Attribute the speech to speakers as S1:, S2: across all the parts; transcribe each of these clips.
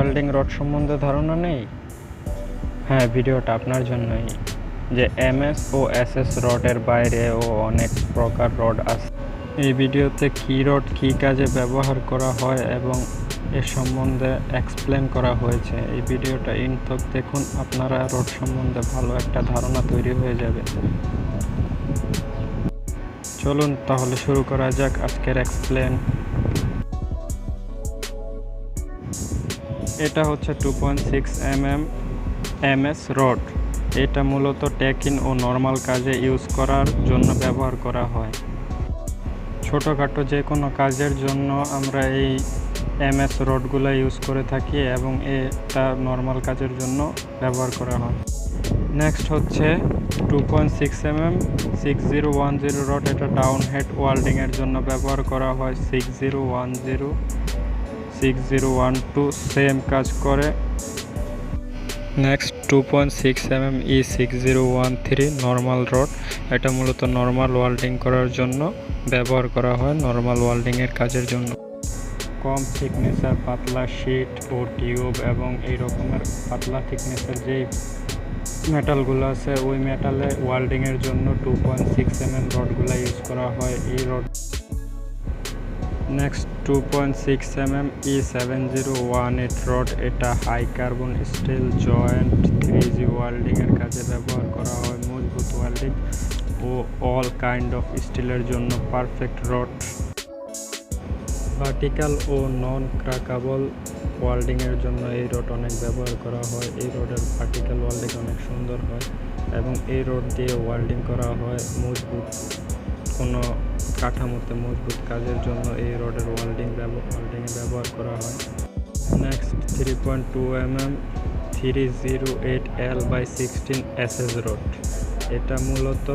S1: Welding rod সম্বন্ধে ধারণা নেই? হ্যাঁ, ভিডিওটা আপনার জন্যই। যে এমএস ও এসএস রডের বাইরেও অনেক প্রকার রড আছে। এই ভিডিওতে কী রড কী কাজে ব্যবহার করা হয় এবং এর সম্বন্ধে এক্সপ্লেন করা হয়েছে। এই ভিডিওটা ইনতক দেখুন, আপনারা রড সম্বন্ধে ভালো একটা ধারণা তৈরি হয়ে যাবে। চলুন তাহলে শুরু করা যাক আজকের এক্সপ্লেন। এটা হচ্ছে 2.6 mm এমএস রড। এটা মূলত টেকিন ও নর্মাল কাজে ইউজ করার জন্য ব্যবহার করা হয়। ছোটোখাটো যে কোনো কাজের জন্য আমরা এই এমএস রডগুলো ইউজ করে থাকি এবং এটা নর্মাল কাজের জন্য ব্যবহার করা হয়। নেক্সট হচ্ছে 2.6 mm 6010 রড। এটা ডাউন হেড ওয়েল্ডিংয়ের জন্য ব্যবহার করা হয়। 6010 6012 সেম কাজ করে। Next 2.6 mm E6013 normal rod. এটা মূলত নর্মাল ওয়েল্ডিং করার জন্য ব্যবহার করা হয়, নর্মাল ওয়েল্ডিংয়ের কাজের জন্য। কম থিকনেসের পাতলা শিট ও টিউব এবং এই রকমের পাতলা থিকনেসের যেই মেটালগুলো আছে ওই মেটালে ওয়েল্ডিংয়ের জন্য 2.6 mm রডগুলো ইউজ করা হয়। এই rod next 2.6 mm E7018 rod. এটা high carbon steel joint 3G ওয়েল্ডিংয়ের কাজে ব্যবহার করা হয়। মজবুত ওয়েল্ডিং ও অল কাইন্ড অফ স্টিলের জন্য পারফেক্ট রড। ভার্টিক্যাল ও নন ক্র্যাকাবল ওয়েল্ডিংয়ের জন্য এই রড অনেক ব্যবহার করা হয়। এই রডের ভার্টিক্যাল ওয়েল্ডিং অনেক সুন্দর হয় এবং এই রড দিয়ে ওয়েল্ডিং করা হয় মজবুত কোনো কাঠামোতে মজবুত কাজের জন্য এই রডের ওয়েল্ডিংয়ে ব্যবহার করা হয়। Next 3.2 mm 308L/16 SS rod. এটা মূলত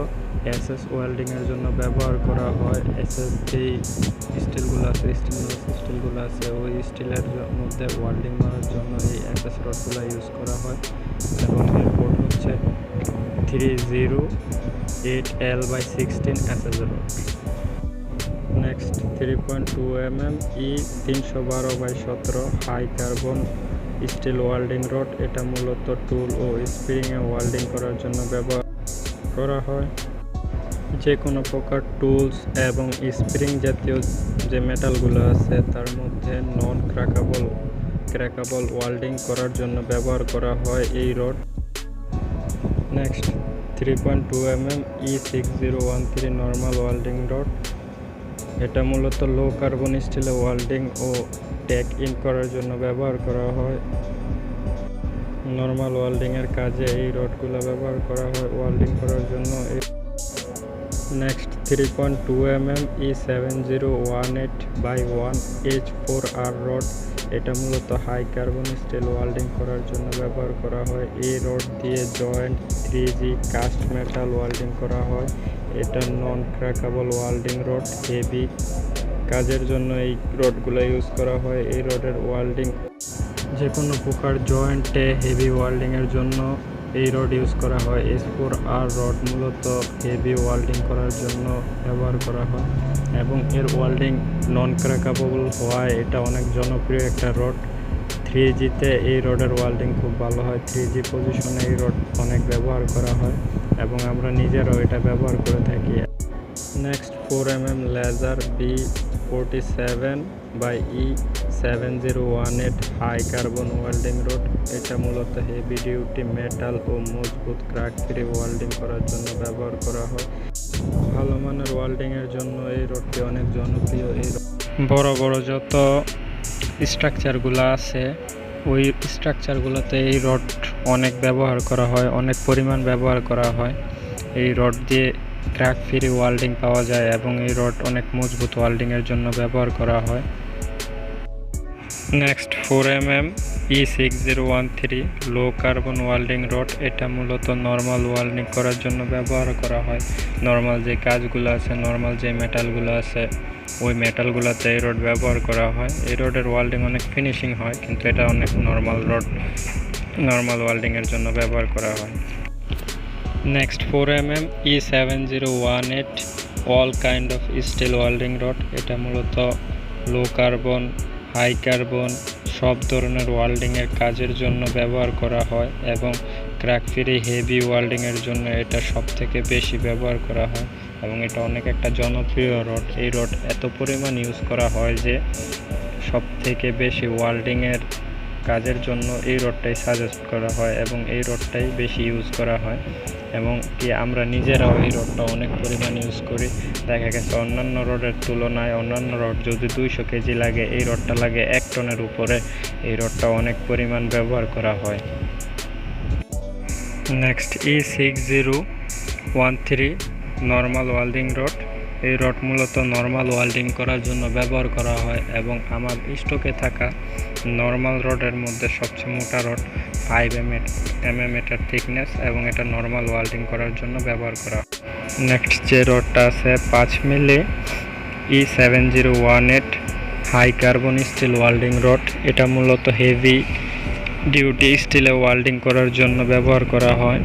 S1: এসএস ওয়েল্ডিংয়ের জন্য ব্যবহার করা হয়। এসএস যেই স্টিলগুলো আছে ওই স্টিলের মধ্যে ওয়েল্ডিং করার জন্য এই এসএস রডগুলো ইউজ করা হয় এবং এর কোড হচ্ছে 308L/16 SS rod. Next 3.2 mm E312/17 high carbon steel welding rod. এটা মূলত টুল ও স্প্রিংয়ে ওয়েল্ডিং করার জন্য ব্যবহার করা হয়। যে কোনো প্রকার টুলস এবং স্প্রিং জাতীয় যে মেটালগুলো আছে তার মধ্যে নন ক্র্যাকাবল ওয়েল্ডিং করার জন্য ব্যবহার করা হয় এই rod. Next 3.2 mm E6013 normal welding rod. এটা মূলত লো কার্বন স্টিলে ওয়েল্ডিং ও টেক ইন করার জন্য ব্যবহার করা হয়। নর্মাল ওয়েল্ডিংয়ের কাজে এই রডগুলো ব্যবহার করা হয় ওয়েল্ডিং করার জন্য। Next 3.2 mm E7018/1 H4R rod. এটা মূলত হাই কার্বন স্টিল ওয়েল্ডিং করার জন্য ব্যবহার করা হয়। এই রড দিয়ে joint 3G caste metal welding করা হয়। এটা নন ক্র্যাকাবল ওয়েল্ডিং রড। হেভি কাজের জন্য এই রডগুলো ইউজ করা হয়। এই রডের ওয়েল্ডিং যে কোনো প্রকার জয়েন্টে হেভি ওয়েল্ডিংয়ের জন্য এই রড ইউজ করা হয়। H4R রড মূলত হেভি ওয়েল্ডিং করার জন্য ব্যবহার করা হয় এবং এর ওয়েল্ডিং নন ক্র্যাকাবল হওয়ায় এটা অনেক জনপ্রিয় একটা রড। 3Gতে এই রডের ওয়েল্ডিং খুব ভালো হয়। 3G পজিশনে এই রড অনেক ব্যবহার করা হয় এবং আমরা নিজেরাও এটা ব্যবহার করে থাকি। Next 4 mm laser B47/E7018 high carbon welding rod. এটা মূলত হেভি ডিউটি মেটাল ও মজবুত ক্র্যাক ফ্রি ওয়েল্ডিং করার জন্য ব্যবহার করা হয়। ভালো মানের ওয়েল্ডিংয়ের জন্য এই রডটি অনেক জনপ্রিয়। এই বড় বড় যত স্ট্রাকচারগুলো আছে ওই স্ট্রাকচারগুলোতে এই রড অনেক ব্যবহার করা হয়, অনেক পরিমাণ ব্যবহার করা হয়। এই রড দিয়ে ক্র্যাক ফ্রি ওয়েল্ডিং পাওয়া যায় এবং এই রড অনেক মজবুত ওয়েল্ডিংয়ের জন্য ব্যবহার করা হয়। নেক্সট 4 mm E6013 লো কার্বন ওয়েল্ডিং রড। এটা মূলত নর্মাল ওয়েল্ডিং করার জন্য ব্যবহার করা হয়। নর্মাল যে কাজগুলো আছে, নর্মাল যে মেটালগুলো আছে ওই মেটালগুলোতে এই রড ব্যবহার করা হয়। এই রডের ওয়েল্ডিং অনেক ফিনিশিং হয়, কিন্তু এটা অনেক নর্মাল ওয়েল্ডিংয়ের জন্য ব্যবহার করা হয়। Next 4 mm E7018 all kind of steel welding rod. এটা মূলত লো কার্বন, হাই কার্বন, সব ধরনের ওয়েল্ডিংয়ের কাজের জন্য ব্যবহার করা হয় এবং ক্র্যাক ফ্রি হেভি ওয়েল্ডিংয়ের জন্য এটা সবথেকে বেশি ব্যবহার করা হয় এবং এটা অনেক একটা জনপ্রিয় রড। এই রড এত পরিমাণ ইউজ করা হয় যে সবথেকে বেশি ওয়েল্ডিংয়ের কাজের জন্য এই রডটাই সাজেস্ট করা হয় এবং এই রডটাই বেশি ইউজ করা হয় এবং কি আমরা নিজেরাও এই রডটা অনেক পরিমাণ ইউজ করি। দেখা গেছে অন্যান্য রডের তুলনায় অন্যান্য রড যদি 200 কেজি লাগে, এই রডটা লাগে 1 টনের উপরে। এই রডটা অনেক পরিমাণ ব্যবহার করা হয়। Next E6013 normal welding rod. এই রড মূলত নর্মাল ওয়েল্ডিং করার জন্য ব্যবহার করা হয় এবং আমার স্টকে থাকা নর্মাল রডের মধ্যে সবচেয়ে মোটা রড 5 mm এটার থিকনেস এবং এটা নর্মাল ওয়েল্ডিং করার জন্য ব্যবহার করা হয়। নেক্সট যে রডটা আছে 5 milli E7018 high carbon steel welding rod. এটা মূলত হেভি ডিউটি স্টিলে ওয়েল্ডিং করার জন্য ব্যবহার করা হয়,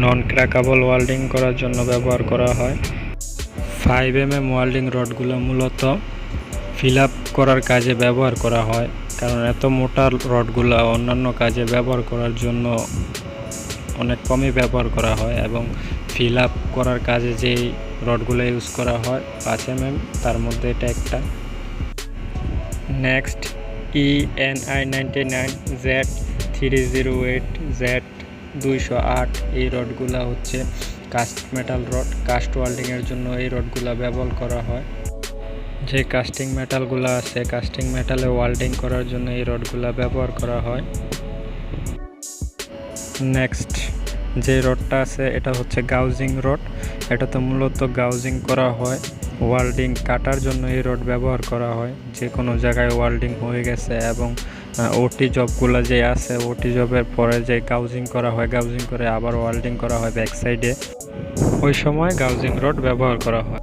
S1: নন ক্র্যাকেবল ওয়েল্ডিং করার জন্য ব্যবহার করা হয়। 5 mm ওয়েল্ডিং রডগুলো মূলত ফিল আপ করার কাজে ব্যবহার করা হয়, কারণ এত মোটা রডগুলো অন্যান্য কাজে ব্যবহার করার জন্য অনেক কমই ব্যবহার করা হয় এবং ফিল আপ করার কাজে যেই রডগুলো ইউজ করা হয় 5 mm, তার মধ্যে এটা একটা। Next ENI99 Z308 Z208। এই রডগুলো হচ্ছে কাস্ট মেটাল রড। কাস্ট ওয়েল্ডিংয়ের জন্য এই রডগুলো ব্যবহার করা হয়। যে কাস্টিং মেটালগুলো আছে, কাস্টিং মেটালে ওয়েল্ডিং করার জন্য এই রডগুলো ব্যবহার করা হয়। নেক্সট যে রডটা আছে এটা হচ্ছে গাউজিং রড। এটাতে মূলত গাউজিং করা হয়, ওয়েল্ডিং কাটার জন্য এই রড ব্যবহার করা হয়। যে কোনো জায়গায় ওয়েল্ডিং হয়ে গেছে এবং ওটি জবগুলো যে আছে, ওটি জবের পরে যে গাউজিং করা হয়, গাউজিং করে আবার ওয়েল্ডিং করা হয় ব্যাক সাইডে, ওই সময় গাউজিং রড ব্যবহার করা হয়।